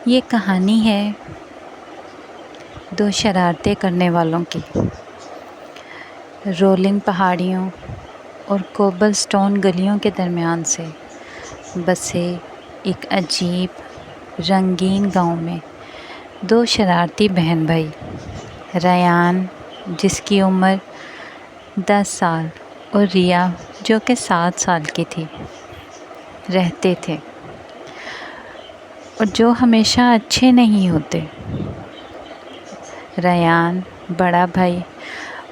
یہ کہانی ہے دو شرارتیں کرنے والوں کی۔ رولنگ پہاڑیوں اور کوبل سٹون گلیوں کے درمیان سے بسے ایک عجیب رنگین گاؤں میں دو شرارتی بہن بھائی، ریان جس کی عمر 10 سال اور ریا جو کہ 7 سال کی تھی، رہتے تھے، اور جو ہمیشہ اچھے نہیں ہوتے۔ ریان بڑا بھائی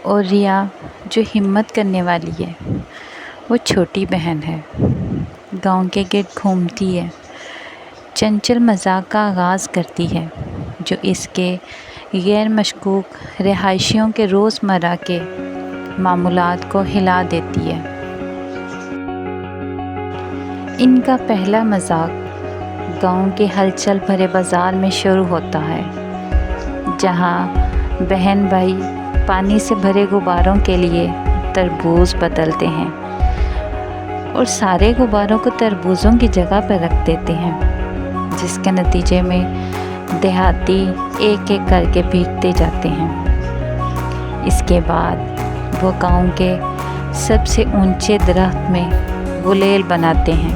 اور ریا جو ہمت کرنے والی ہے، وہ چھوٹی بہن ہے، گاؤں کے گرد گھومتی ہے، چنچل مذاق کا آغاز کرتی ہے جو اس کے غیر مشکوک رہائشیوں کے روزمرہ کے معمولات کو ہلا دیتی ہے۔ ان کا پہلا مذاق گاؤں کے ہلچل بھرے بازار میں شروع ہوتا ہے، جہاں بہن بھائی پانی سے بھرے غباروں کے لیے تربوز بدلتے ہیں اور سارے غباروں کو تربوزوں کی جگہ پر رکھ دیتے ہیں، جس کے نتیجے میں دیہاتی ایک ایک کر کے بھیگتے جاتے ہیں۔ اس کے بعد وہ گاؤں کے سب سے اونچے درخت میں گلیل بناتے ہیں،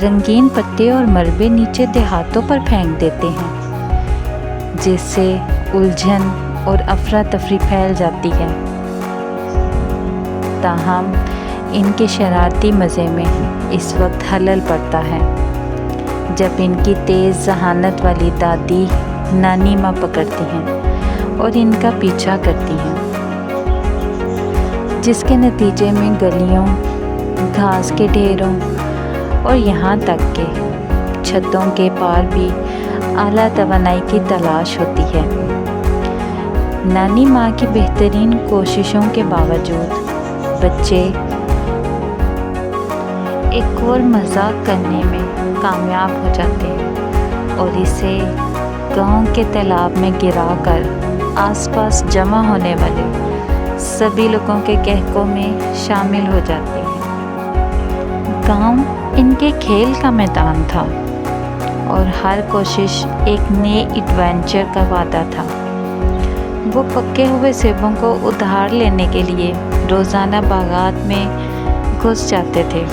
رنگین پتے اور ملبے نیچے دیہاتوں پر پھینک دیتے ہیں، جس سے الجھن اور افراتفری پھیل جاتی ہے۔ تاہم ان کے شرارتی مزے میں اس وقت خلل پڑتا ہے جب ان کی تیز ذہانت والی دادی نانی ماں پکڑتی ہیں اور ان کا پیچھا کرتی ہیں، جس کے نتیجے میں گلیوں، گھاس کے ڈھیروں اور یہاں تک کہ چھتوں کے پار بھی اعلیٰ توانائی کی تلاش ہوتی ہے۔ نانی ماں کی بہترین کوششوں کے باوجود بچے ایک اور مذاق کرنے میں کامیاب ہو جاتے ہیں اور اسے گاؤں کے تالاب میں گرا کر آس پاس جمع ہونے والے سبھی لوگوں کے کہکوں میں شامل ہو جاتے ہیں۔ گاؤں ان کے کھیل کا میدان تھا اور ہر کوشش ایک نئے ایڈونچر کا وعدہ تھا۔ وہ پکے ہوئے سیبوں کو ادھار لینے کے لیے روزانہ باغات میں گھس جاتے تھے،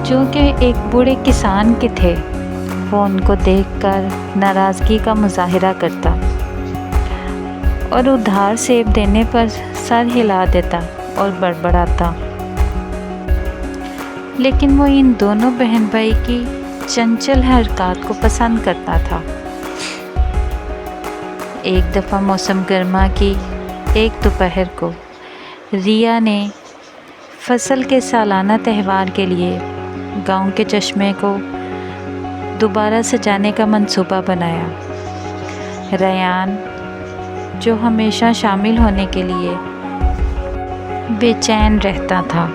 جو کہ ایک بوڑھے کسان کے تھے۔ وہ ان کو دیکھ کر ناراضگی کا مظاہرہ کرتا اور ادھار سیب دینے پر سر ہلا دیتا اور بڑبڑاتا، لیکن وہ ان دونوں بہن بھائی کی چنچل حرکات کو پسند کرتا تھا۔ ایک دفعہ موسم گرما کی ایک دوپہر کو ریا نے فصل کے سالانہ تہوار کے لیے گاؤں کے چشمے کو دوبارہ سجانے کا منصوبہ بنایا۔ ریان جو ہمیشہ شامل ہونے کے لیے بے چین رہتا تھا،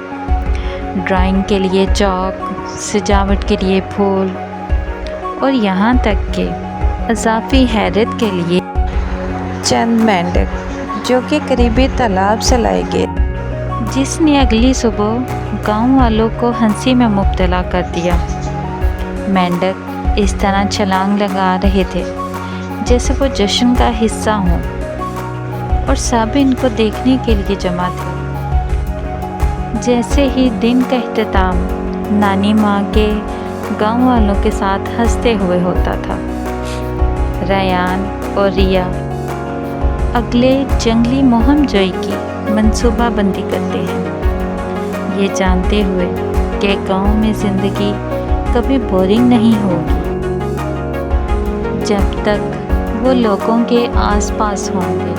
ڈرائنگ کے لیے چاک، سجاوٹ کے لیے پھول اور یہاں تک کہ اضافی حیرت کے لیے چند مینڈک جو کہ قریبی تالاب سے لائے گئے، جس نے اگلی صبح گاؤں والوں کو ہنسی میں مبتلا کر دیا۔ مینڈک اس طرح چھلانگ لگا رہے تھے جیسے وہ جشن کا حصہ ہوں، اور سب ان کو دیکھنے کے لیے جمع تھے۔ جیسے ہی دن کا اختتام نانی ماں کے گاؤں والوں کے ساتھ ہنستے ہوئے ہوتا تھا، ریان اور ریا اگلے جنگلی مہم جوئی کی منصوبہ بندی کرتے ہیں، یہ جانتے ہوئے کہ گاؤں میں زندگی کبھی بورنگ نہیں ہوگی جب تک وہ لوگوں کے آس پاس ہوں گے۔